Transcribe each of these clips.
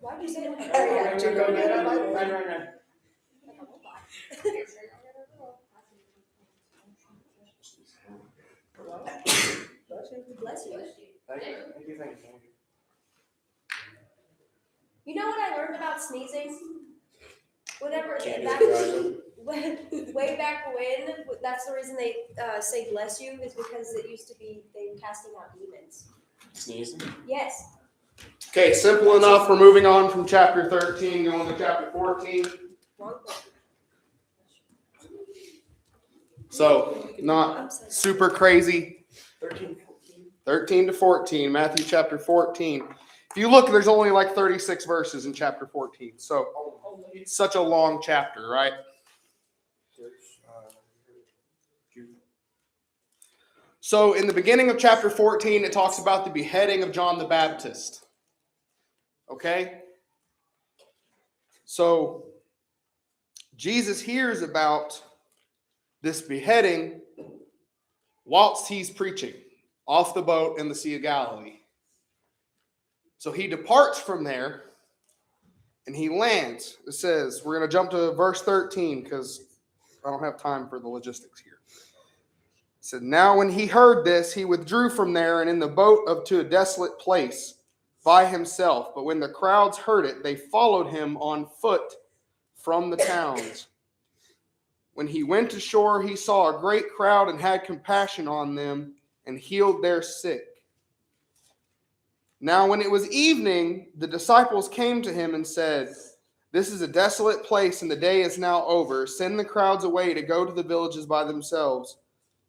Why did you say that? Run. Bless you. Thank you. You know what I learned about sneezing? Whenever way back when, that's the reason they say bless you, is because it used to be they were casting out demons. Sneezing? Yes. Okay, simple enough. We're moving on from chapter 13, going to chapter 14. So, not super crazy. 13 to 14, Matthew chapter 14. If you look, there's only like 36 verses in chapter 14. So, it's such a long chapter, right? So, in the beginning of chapter 14, it talks about the beheading of John the Baptist. Okay? So, Jesus hears about this beheading whilst he's preaching off the boat in the Sea of Galilee. So he departs from there and he lands. It says, we're going to jump to verse 13 because I don't have time for the logistics here. It said, now when he heard this, he withdrew from there and in the boat to a desolate place by himself. But when the crowds heard it, they followed him on foot from the towns. When he went ashore, he saw a great crowd and had compassion on them and healed their sick. Now, when it was evening, the disciples came to him and said, this is a desolate place and the day is now over. Send the crowds away to go to the villages by themselves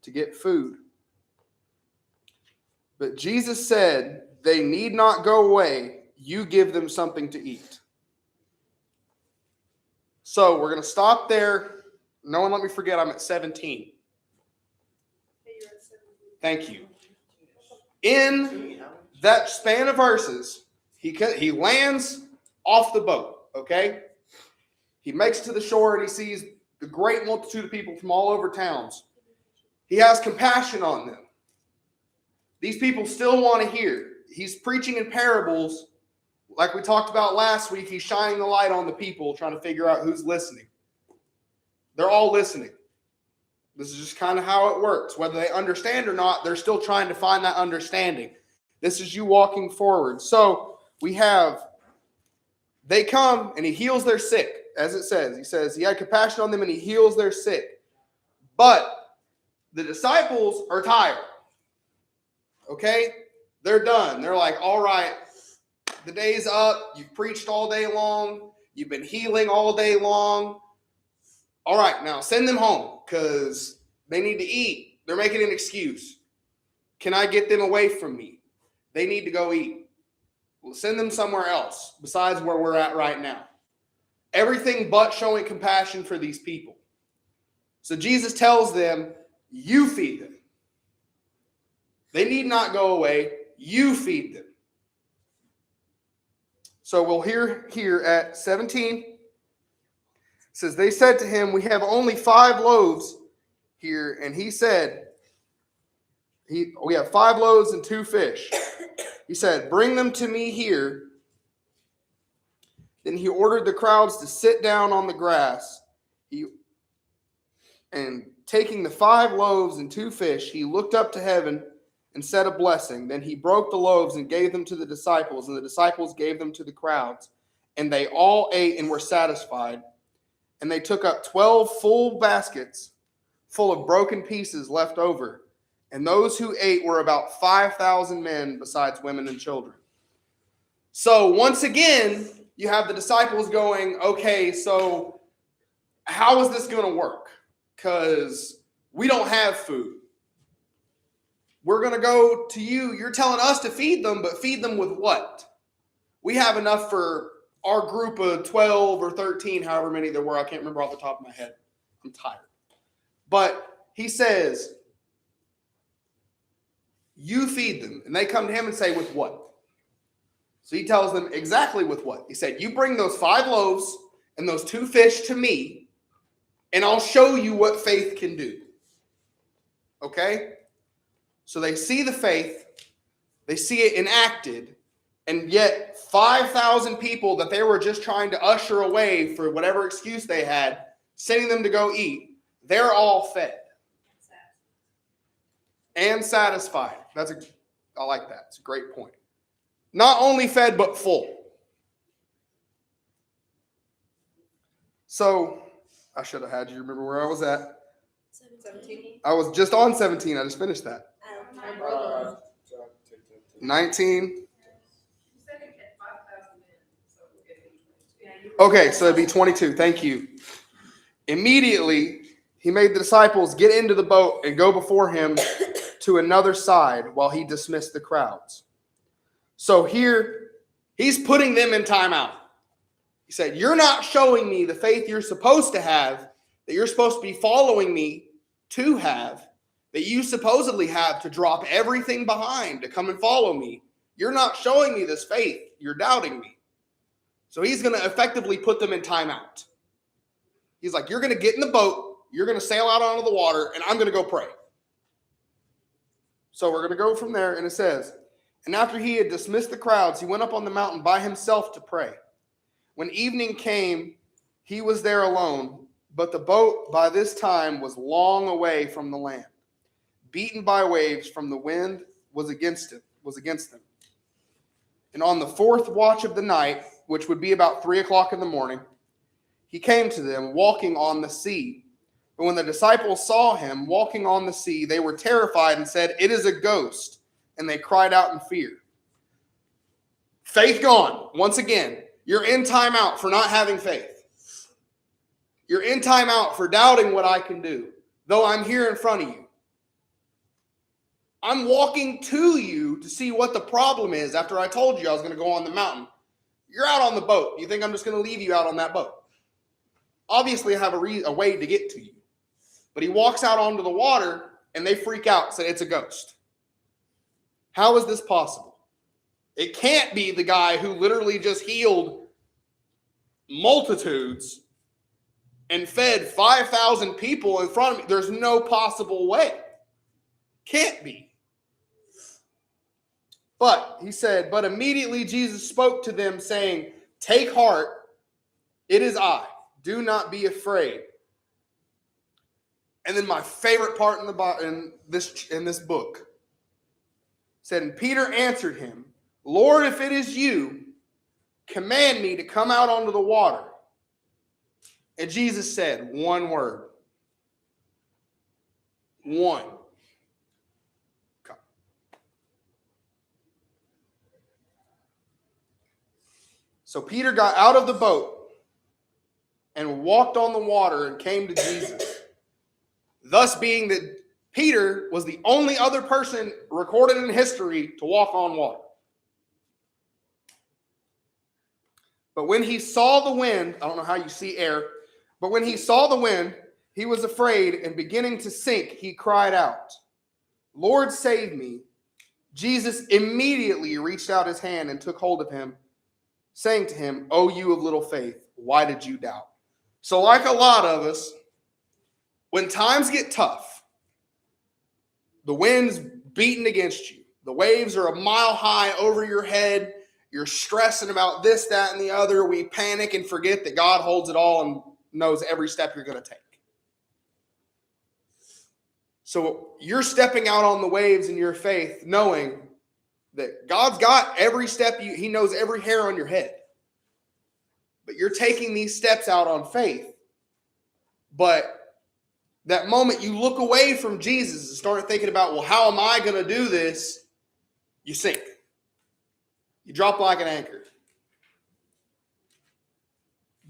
to get food. But Jesus said, they need not go away. You give them something to eat. So we're going to stop there. No one let me forget I'm at 17. Thank you. In that span of verses, he lands off the boat, okay? He makes it to the shore and he sees the great multitude of people from all over towns. He has compassion on them. These people still want to hear. He's preaching in parables. Like we talked about last week, he's shining the light on the people, trying to figure out who's listening. They're all listening. This is just kind of how it works. Whether they understand or not, they're still trying to find that understanding. This is you walking forward. So they come and he heals their sick, as it says. He says he had compassion on them and he heals their sick. But the disciples are tired. Okay? They're done. They're like, all right, the day's up. You've preached all day long. You've been healing all day long. All right, now send them home because they need to eat. They're making an excuse. Can I get them away from me? They need to go eat. We'll send them somewhere else besides where we're at right now. Everything but showing compassion for these people. So Jesus tells them, you feed them. They need not go away. You feed them. So we'll hear here at 17. It says, they said to him, we have only 5 loaves here. And he said, we have 5 loaves and 2 fish. He said, bring them to me here. Then he ordered the crowds to sit down on the grass. And taking the 5 loaves and 2 fish, he looked up to heaven and said a blessing. Then he broke the loaves and gave them to the disciples, and the disciples gave them to the crowds. And they all ate and were satisfied. And they took up 12 full baskets full of broken pieces left over. And those who ate were about 5,000 men, besides women and children. So once again, you have the disciples going, okay, so how is this going to work? Because we don't have food. We're going to go to you. You're telling us to feed them, but feed them with what? We have enough for our group of 12 or 13, however many there were. I can't remember off the top of my head. I'm tired. But he says, you feed them. And they come to him and say, with what? So he tells them exactly with what. He said, you bring those 5 loaves and those 2 fish to me, and I'll show you what faith can do. Okay? So they see the faith. They see it enacted. And yet 5,000 people that they were just trying to usher away for whatever excuse they had, sending them to go eat, they're all fed and satisfied. I like that. It's a great point. Not only fed, but full. So I should have had you remember where I was at. 17. I was just on 17. I just finished that. 19. Okay, so it'd be 22. Thank you. Immediately, he made the disciples get into the boat and go before him to another side while he dismissed the crowds. So here, he's putting them in timeout. He said, you're not showing me the faith you're supposed to have, that you're supposed to be following me to have, that you supposedly have to drop everything behind to come and follow me. You're not showing me this faith. You're doubting me. So he's going to effectively put them in timeout. He's like, you're going to get in the boat, you're going to sail out onto the water, and I'm going to go pray. So we're going to go from there, and it says, and after he had dismissed the crowds, he went up on the mountain by himself to pray. When evening came, he was there alone, but the boat by this time was long away from the land, beaten by waves from the wind was against them. And on the fourth watch of the night, which would be about 3 o'clock in the morning, he came to them walking on the sea. But when the disciples saw him walking on the sea, they were terrified and said, it is a ghost. And they cried out in fear. Faith gone. Once again, you're in timeout for not having faith. You're in timeout for doubting what I can do, though I'm here in front of you. I'm walking to you to see what the problem is after I told you I was going to go on the mountain. You're out on the boat. You think I'm just going to leave you out on that boat? Obviously, I have a way to get to you. But he walks out onto the water, and they freak out, say it's a ghost. How is this possible? It can't be the guy who literally just healed multitudes and fed 5,000 people in front of me. There's no possible way. Can't be. But he said, but immediately Jesus spoke to them saying, take heart, it is I. Do not be afraid. And then my favorite part in this book said, and Peter answered him, Lord, if it is you, command me to come out onto the water. And Jesus said one word. One. Come. So Peter got out of the boat and walked on the water and came to Jesus. Thus being that Peter was the only other person recorded in history to walk on water. But when he saw the wind, I don't know how you see air, but when he saw the wind, he was afraid, and beginning to sink, he cried out, Lord, save me. Jesus immediately reached out his hand and took hold of him, saying to him, O you of little faith, why did you doubt? So like a lot of us, when times get tough, the wind's beating against you, the waves are a mile high over your head, you're stressing about this, that, and the other, we panic and forget that God holds it all and knows every step you're going to take. So you're stepping out on the waves in your faith, knowing that God's got every step, he knows every hair on your head. But you're taking these steps out on faith. But that moment you look away from Jesus and start thinking about, well, how am I going to do this? You sink. You drop like an anchor.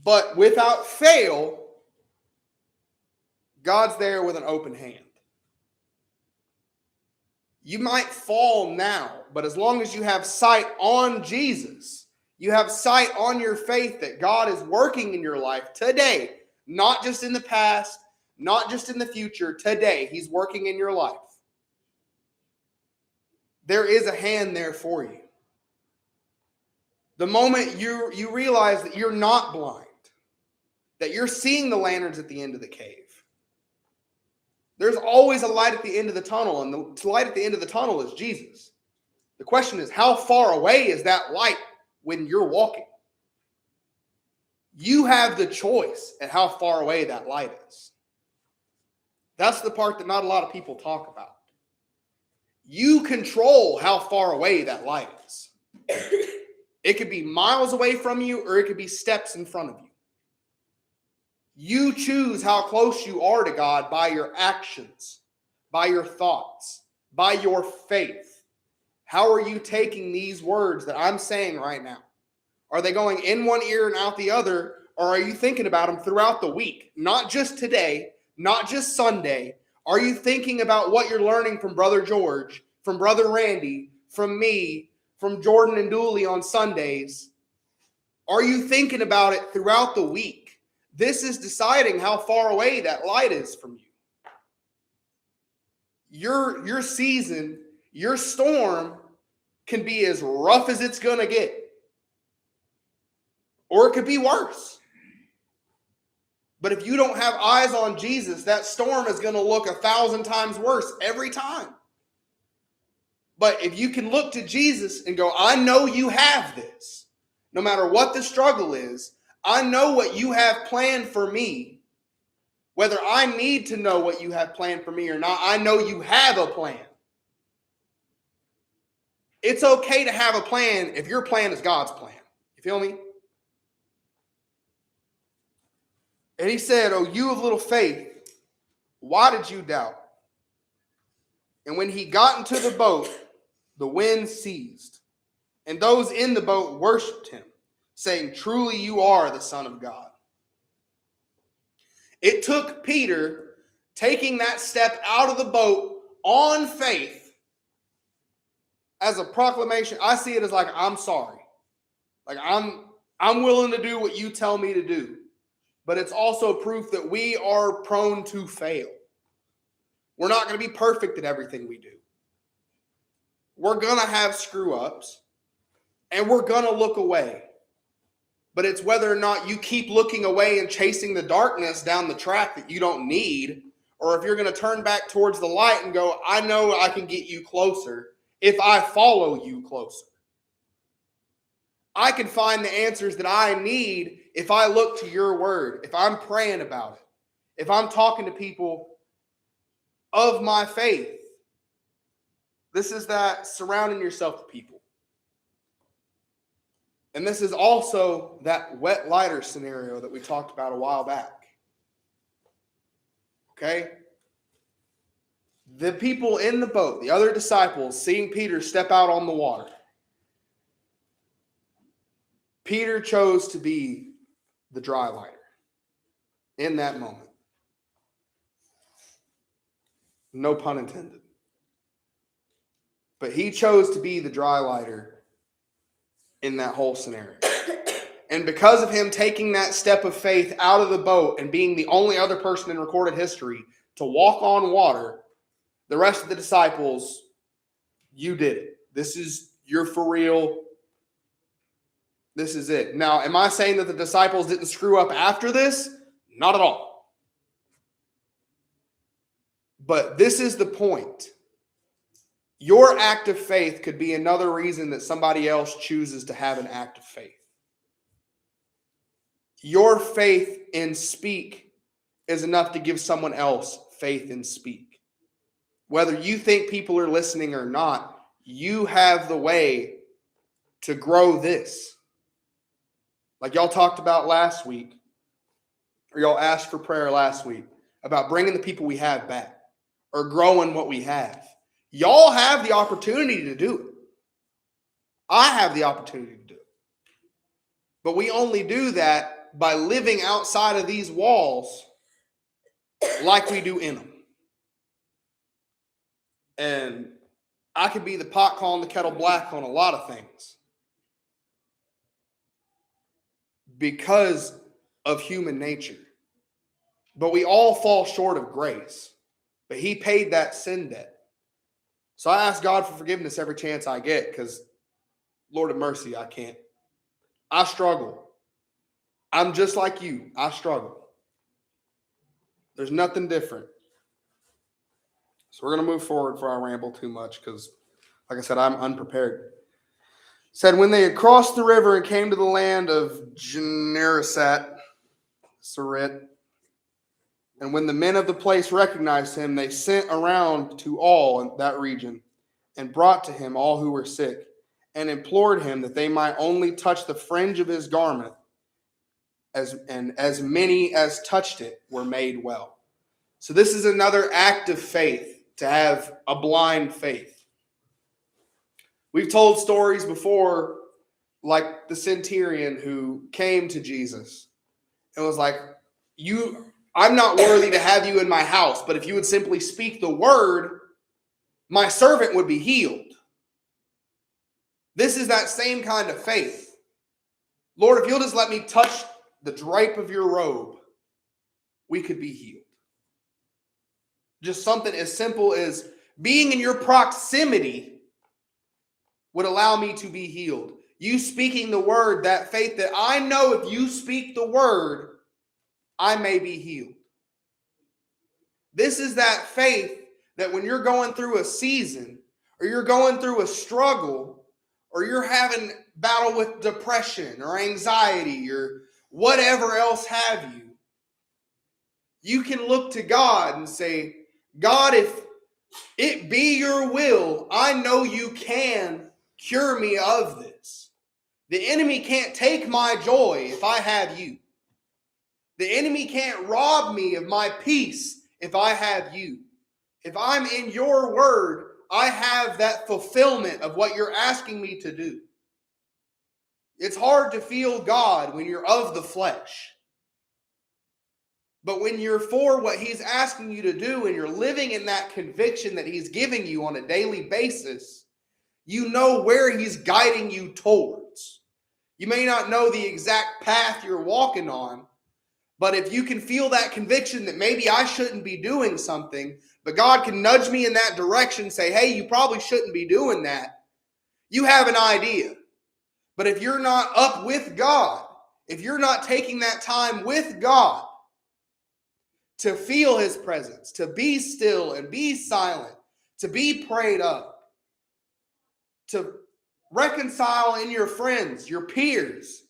But without fail, God's there with an open hand. You might fall now, but as long as you have sight on Jesus, you have sight on your faith that God is working in your life today, not just in the past, not just in the future, today. He's working in your life. There is a hand there for you. The moment you realize that you're not blind, that you're seeing the lanterns at the end of the cave, there's always a light at the end of the tunnel, and the light at the end of the tunnel is Jesus. The question is, how far away is that light when you're walking? You have the choice at how far away that light is. That's the part that not a lot of people talk about. You control how far away that light is. It could be miles away from you, or it could be steps in front of you. You choose how close you are to God by your actions, by your thoughts, by your faith. How are you taking these words that I'm saying right now? Are they going in one ear and out the other, or are you thinking about them throughout the week? Not just today, not just Sunday. Are you thinking about what you're learning from Brother George, from Brother Randy, from me, from Jordan and Dooley on Sundays? Are you thinking about it throughout the week? This is deciding how far away that light is from you. Your season, your storm can be as rough as it's going to get. Or it could be worse. But if you don't have eyes on Jesus, that storm is going to look 1,000 times worse every time. But if you can look to Jesus and go, I know you have this. No matter what the struggle is, I know what you have planned for me. Whether I need to know what you have planned for me or not, I know you have a plan. It's okay to have a plan if your plan is God's plan. You feel me? And he said, oh, you of little faith, why did you doubt? And when he got into the boat, the wind ceased. And those in the boat worshiped him, saying, truly you are the Son of God. It took Peter taking that step out of the boat on faith as a proclamation. I see it as like, I'm sorry. Like I'm willing to do what you tell me to do. But it's also proof that we are prone to fail. We're not going to be perfect at everything we do. We're going to have screw-ups, and we're going to look away. But it's whether or not you keep looking away and chasing the darkness down the track that you don't need, or if you're going to turn back towards the light and go, I know I can get you closer if I follow you closer. I can find the answers that I need if I look to your word, if I'm praying about it, if I'm talking to people of my faith. This is that surrounding yourself with people. And this is also that wet lighter scenario that we talked about a while back. Okay? The people in the boat, the other disciples, seeing Peter step out on the water. Peter chose to be the dry lighter in that moment. No pun intended. But he chose to be the dry lighter in that whole scenario. And because of him taking that step of faith out of the boat and being the only other person in recorded history to walk on water, the rest of the disciples, you did it. You're for real. This is it. Now, am I saying that the disciples didn't screw up after this? Not at all. But this is the point. Your act of faith could be another reason that somebody else chooses to have an act of faith. Your faith in speak is enough to give someone else faith in speak. Whether you think people are listening or not, you have the way to grow this. Like y'all talked about last week, or y'all asked for prayer last week, about bringing the people we have back, or growing what we have. Y'all have the opportunity to do it. I have the opportunity to do it. But we only do that by living outside of these walls like we do in them. And I could be the pot calling the kettle black on a lot of things because of human nature. But we all fall short of grace. But he paid that sin debt. So I ask God for forgiveness every chance I get because, Lord of mercy, I can't. I struggle. I'm just like you. I struggle. There's nothing different. So we're going to move forward before I ramble too much because Like I said, I'm unprepared. Said, when they had crossed the river and came to the land of Gennesaret, and when the men of the place recognized him, they sent around to all in that region and brought to him all who were sick and implored him that they might only touch the fringe of his garment, and as many as touched it were made well. So this is another act of faith, to have a blind faith. We've told stories before, like the centurion who came to Jesus and was like, I'm not worthy to have you in my house, but if you would simply speak the word, my servant would be healed. This is that same kind of faith. Lord, if you'll just let me touch the drape of your robe, we could be healed. Just something as simple as being in your proximity would allow me to be healed. You speaking the word, that faith that I know if you speak the word, I may be healed. This is that faith that when you're going through a season, or you're going through a struggle, or you're having battle with depression or anxiety or whatever else have you, you can look to God and say, God, if it be your will, I know you can cure me of this. The enemy can't take my joy if I have you. The enemy can't rob me of my peace if I have you. If I'm in your word, I have that fulfillment of what you're asking me to do. It's hard to feel God when you're of the flesh. But when you're for what he's asking you to do and you're living in that conviction that he's giving you on a daily basis, you know where he's guiding you towards. You may not know the exact path you're walking on, but if you can feel that conviction that maybe I shouldn't be doing something, but God can nudge me in that direction, say, hey, you probably shouldn't be doing that, you have an idea. But if you're not up with God, if you're not taking that time with God to feel his presence, to be still and be silent, to be prayed up, to reconcile in your friends, your peers,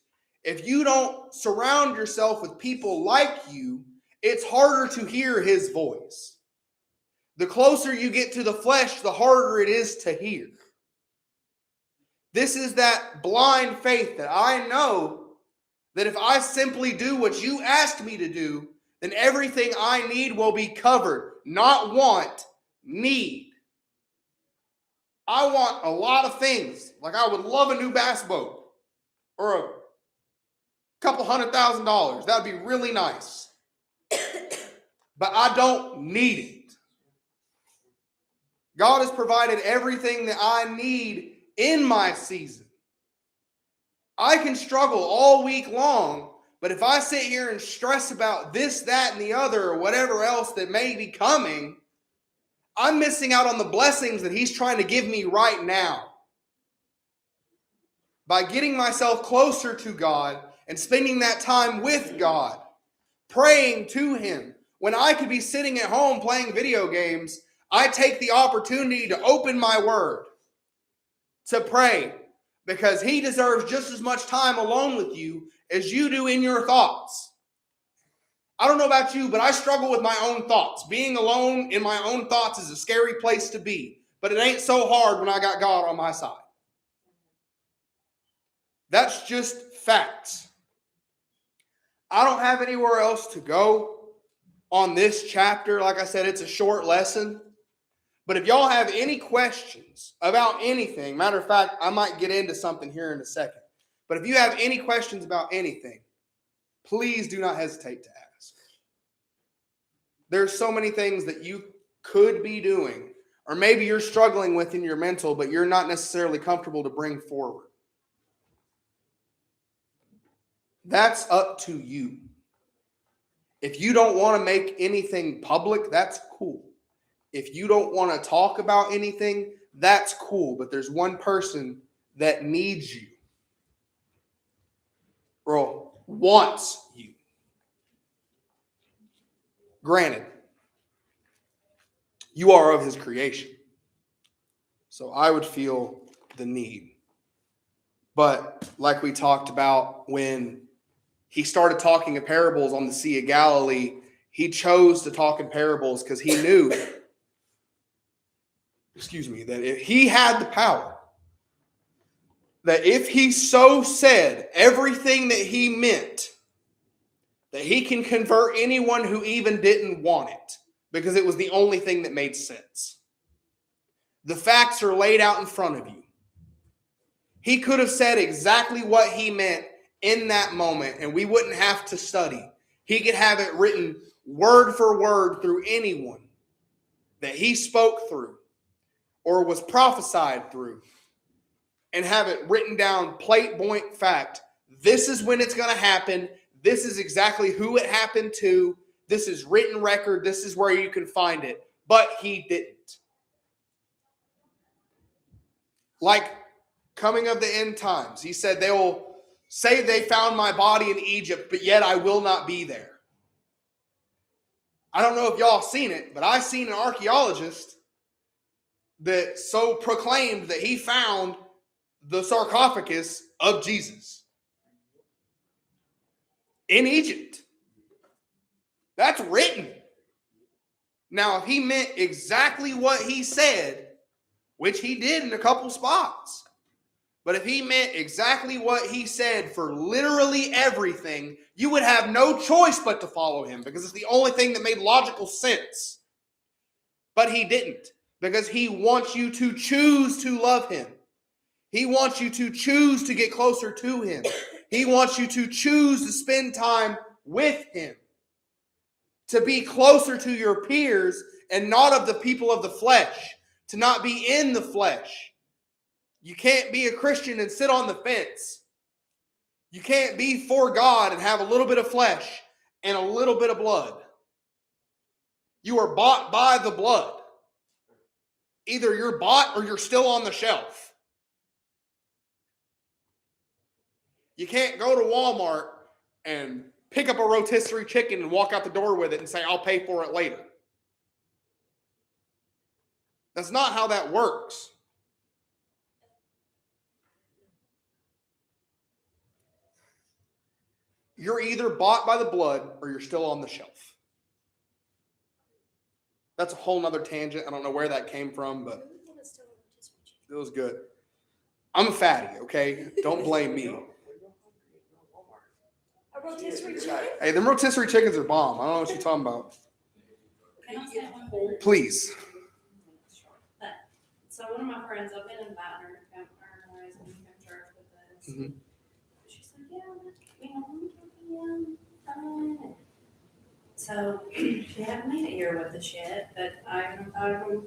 if you don't surround yourself with people like you, it's harder to hear his voice. The closer you get to the flesh, the harder it is to hear. This is that blind faith that I know that if I simply do what you asked me to do, then everything I need will be covered. Not want, need. I want a lot of things. Like I would love a new bass boat or a couple $100,000. That would be really nice. But I don't need it. God has provided everything that I need in my season. I can struggle all week long, but if I sit here and stress about this, that, and the other, or whatever else that may be coming, I'm missing out on the blessings that he's trying to give me right now. By getting myself closer to God and spending that time with God, praying to him. When I could be sitting at home playing video games, I take the opportunity to open my word, to pray, because he deserves just as much time alone with you as you do in your thoughts. I don't know about you, but I struggle with my own thoughts. Being alone in my own thoughts is a scary place to be, but it ain't so hard when I got God on my side. That's just facts. I don't have anywhere else to go on this chapter. Like I said, it's a short lesson. But if y'all have any questions about anything, matter of fact, I might get into something here in a second. But if you have any questions about anything, please do not hesitate to ask. There's so many things that you could be doing, or maybe you're struggling with in your mental, but you're not necessarily comfortable to bring forward. That's up to you. If you don't want to make anything public, that's cool. If you don't want to talk about anything, that's cool. But there's one person that needs you, or wants you. Granted, you are of his creation. So I would feel the need. But like we talked about, when he started talking in parables on the Sea of Galilee, he chose to talk in parables because he knew, that if he had the power, that if he so said everything that he meant, that he can convert anyone who even didn't want it, because it was the only thing that made sense. The facts are laid out in front of you. He could have said exactly what he meant in that moment, and we wouldn't have to study. He could have it written word for word through anyone that he spoke through or was prophesied through, and have it written down plate point fact. This is when it's going to happen. This is exactly who it happened to. This is written record. This is where you can find it. But he didn't. Like coming of the end times, he said they will say they found my body in Egypt, but yet I will not be there. I don't know if y'all seen it, but I've seen an archaeologist that so proclaimed that he found the sarcophagus of Jesus in Egypt. That's written. Now, if he meant exactly what he said, which he did in a couple spots, but if he meant exactly what he said for literally everything, you would have no choice but to follow him, because it's the only thing that made logical sense. But he didn't, because he wants you to choose to love him. He wants you to choose to get closer to him. He wants you to choose to spend time with him, to be closer to your peers and not of the people of the flesh, to not be in the flesh. You can't be a Christian and sit on the fence. You can't be for God and have a little bit of flesh and a little bit of blood. You are bought by the blood. Either you're bought or you're still on the shelf. You can't go to Walmart and pick up a rotisserie chicken and walk out the door with it and say, I'll pay for it later. That's not how that works. You're either bought by the blood or you're still on the shelf. That's a whole nother tangent. I don't know where that came from, but it was good. I'm a fatty, okay? Don't blame me. A rotisserie chicken? Hey, them rotisserie chickens are bomb. I don't know what you're talking about. Can I say one? Please. So one of my friends, I've been inviting her to come church with us. Mhm. She's like, yeah, so she hadn't made it here with us yet, but I invited her on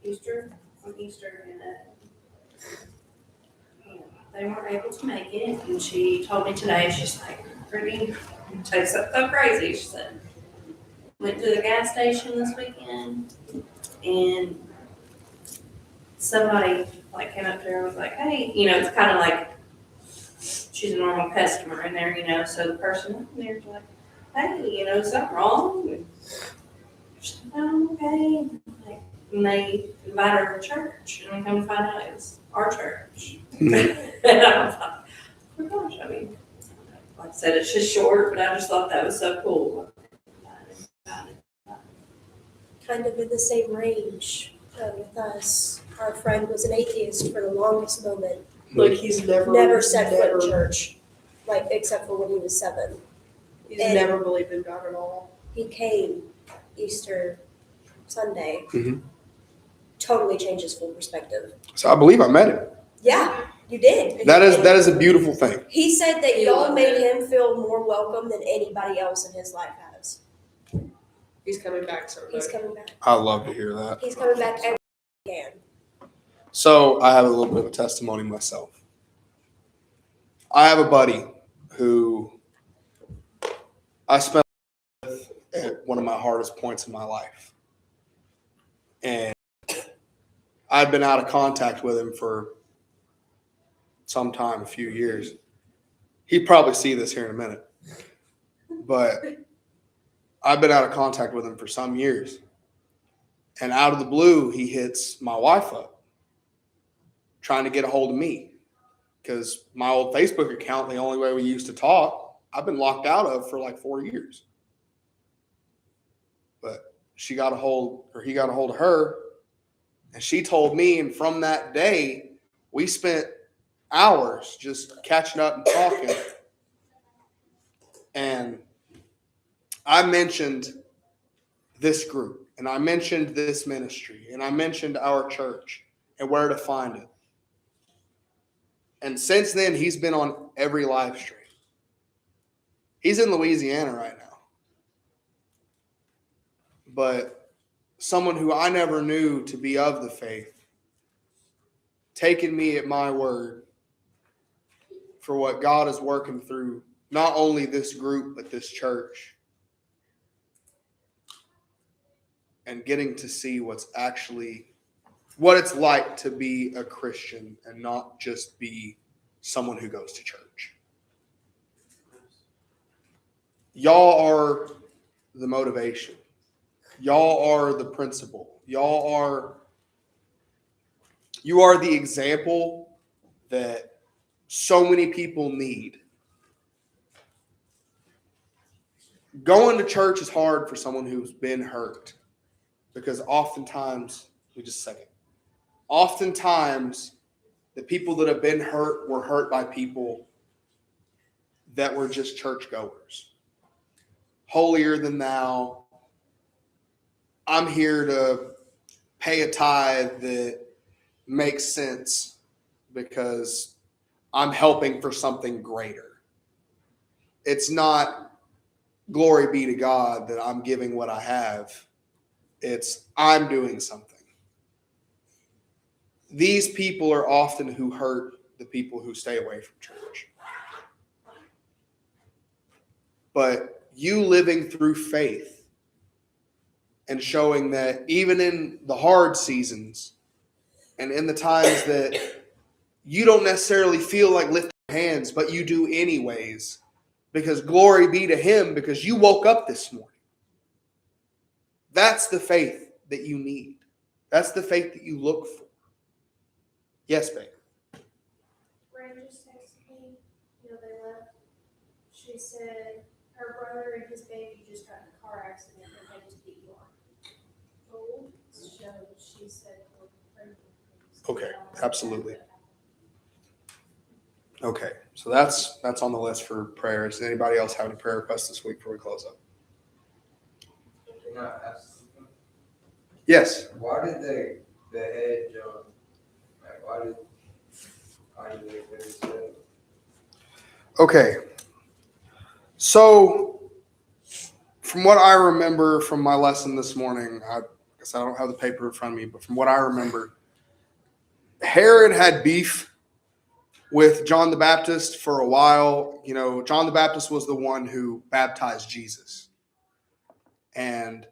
Easter, and they weren't able to make it. And she told me today, she's like, Brittany, tell you something so crazy. She said, went to the gas station this weekend, and somebody like came up to her and was like, hey, it's kind of like she's a normal customer in there, so the person up there's like, hey, is something wrong? And she's like, oh, okay. And they invited her to church, and come to find out it was our church. And I was like, oh my gosh, like I said, it's just short, but I just thought that was so cool. Kind of in the same range with us. Our friend was an atheist for the longest moment. Like he's never Set foot in church, like except for when he was 7. He's and never believed in God at all. He came Easter Sunday. Mhm. Totally changed his full perspective. So I believe I met him. Yeah, you did. That is a beautiful thing. He said that He y'all loved made it. him feel more welcome than anybody else in his life has. He's coming back someday. He's coming back. I love to hear that. He's coming back every he can. So I have a little bit of a testimony myself. I have a buddy who I spent with at one of my hardest points in my life. And I'd been out of contact with him for some time, a few years. He'd probably see this here in a minute. But I've been out of contact with him for some years. And out of the blue, he hits my wife up. trying to get a hold of me because my old Facebook account, the only way we used to talk, I've been locked out of for like 4 years. But he got a hold of her, and she told me, and from that day, we spent hours just catching up and talking. And I mentioned this group, and I mentioned this ministry, and I mentioned our church and where to find it. And since then, he's been on every live stream. He's in Louisiana right now. But someone who I never knew to be of the faith, taking me at my word for what God is working through, not only this group, but this church, and getting to see what it's like to be a Christian and not just be someone who goes to church. Y'all are the motivation. Y'all are the principle. You are the example that so many people need. Going to church is hard for someone who's been hurt because oftentimes the people that have been hurt were hurt by people that were just churchgoers. Holier than thou. I'm here to pay a tithe that makes sense because I'm helping for something greater. It's not glory be to God that I'm giving what I have. It's I'm doing something. These people are often who hurt the people who stay away from church. But you living through faith and showing that even in the hard seasons and in the times that you don't necessarily feel like lifting your hands, but you do anyways, because glory be to him because you woke up this morning. That's the faith that you need. That's the faith that you look for. Yes, babe. Ray just texted me, they left. She said her brother and his baby just got in a car accident and they just beat you on. Oh, so she said, well, pray for me. Okay, absolutely. Okay, so that's on the list for prayers. Does anybody else have any prayer requests this week before we close up? Can I ask something? Yes. Why did they behead John? Like, why did they finish that? Okay. So, from what I remember from my lesson this morning, I guess I don't have the paper in front of me, but from what I remember, Herod had beef with John the Baptist for a while. John the Baptist was the one who baptized Jesus. And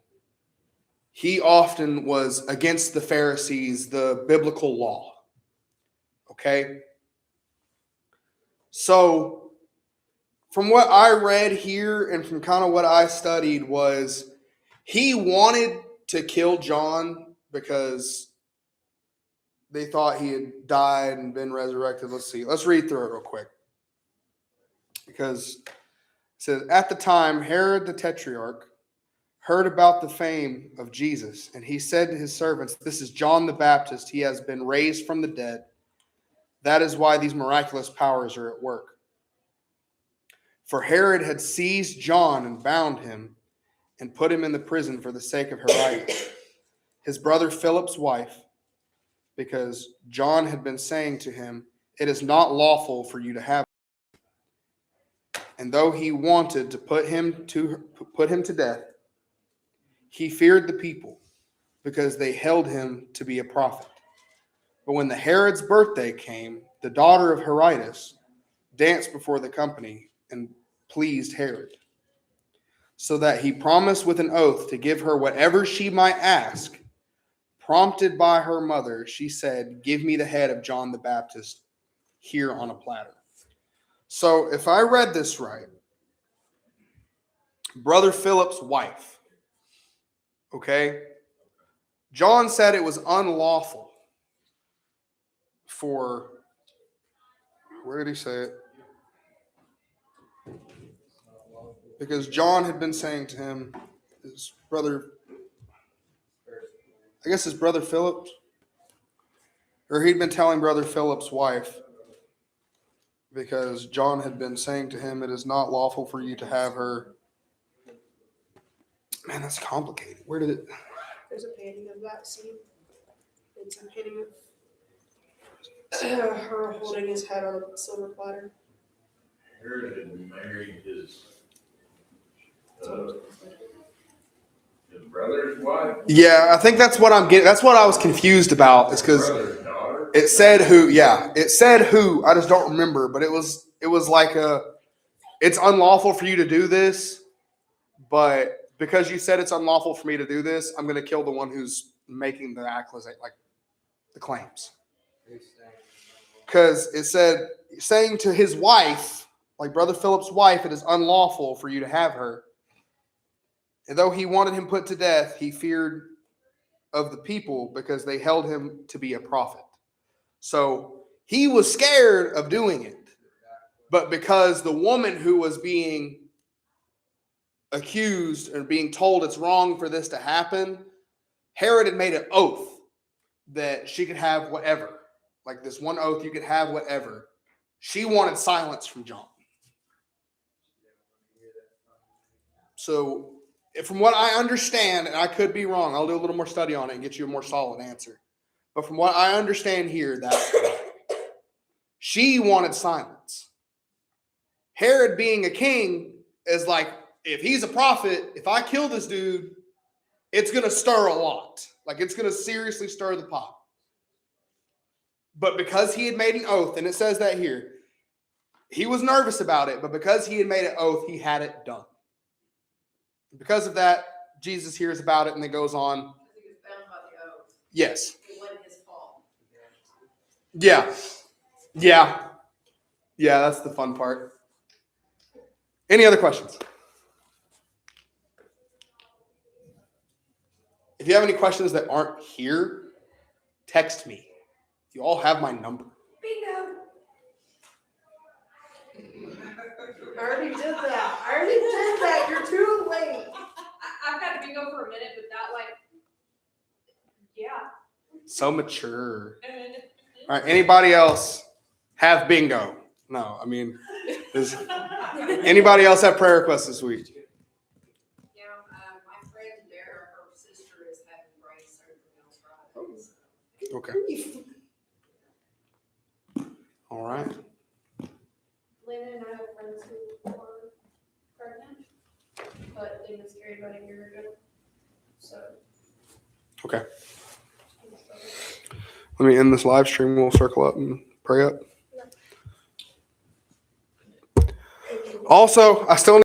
he often was against the Pharisees, the biblical law. Okay? So, from what I read here and from kind of what I studied was he wanted to kill John because they thought he had died and been resurrected. Let's see. Let's read through it real quick. Because it says, at the time, Herod the Tetrarch heard about the fame of Jesus, and he said to his servants, this is John the Baptist. He has been raised from the dead. That is why these miraculous powers are at work. For Herod had seized John and bound him and put him in the prison for the sake of Herodias, his brother Philip's wife, because John had been saying to him, it is not lawful for you to have him. And though he wanted to put him to death, he feared the people because they held him to be a prophet. But when the Herod's birthday came, the daughter of Herodias danced before the company and pleased Herod, so that he promised with an oath to give her whatever she might ask. Prompted by her mother, she said, give me the head of John the Baptist here on a platter. So if I read this right, Brother Philip's wife, okay, John said it was unlawful for, where did he say it? Because John had been saying to him, his brother, I guess his brother Philip, or he'd been telling brother Philip's wife, because John had been saying to him, it is not lawful for you to have her. Man, that's complicated. Where did it? There's a painting of that scene. It's a painting of her holding his head on a silver platter. Herod had married his brother's wife. Yeah, I think that's what I'm getting. That's what I was confused about. Is because Brother's daughter. it said who. Yeah, it said who. I just don't remember. But it was like it's unlawful for you to do this, but because you said it's unlawful for me to do this, I'm going to kill the one who's making the accusation, like the claims. Because it said, saying to his wife, like brother Philip's wife, it is unlawful for you to have her. And though he wanted him put to death, he feared of the people because they held him to be a prophet. So he was scared of doing it. But because the woman who was being accused and being told it's wrong for this to happen, Herod had made an oath that she could have whatever. Like this one oath, you could have whatever. She wanted silence from John. So from what I understand, and I could be wrong, I'll do a little more study on it and get you a more solid answer. But from what I understand here, that she wanted silence. Herod, being a king, is like, if he's a prophet, if I kill this dude, it's going to stir a lot. Like, it's going to seriously stir the pot. But because he had made an oath, and it says that here, he was nervous about it, but because he had made an oath, he had it done. Because of that, Jesus hears about it and then goes on. Because he was bound by the oath. Yes. It wasn't his fault. Yeah. Yeah. Yeah, that's the fun part. Any other questions? If you have any questions that aren't here, text me. You all have my number. Bingo. I already did that. You're too late. I've got bingo for a minute, but that yeah. So mature. All right, anybody else have bingo? No, I mean, does anybody else have prayer requests this week? Yeah, my friend Dara, her sister is having brain surgery on Friday. Okay. All right. Lynn and I have friends who are pregnant, but they miscarried about a year ago. So. Okay. Let me end this live stream. We'll circle up and pray up. Also, I still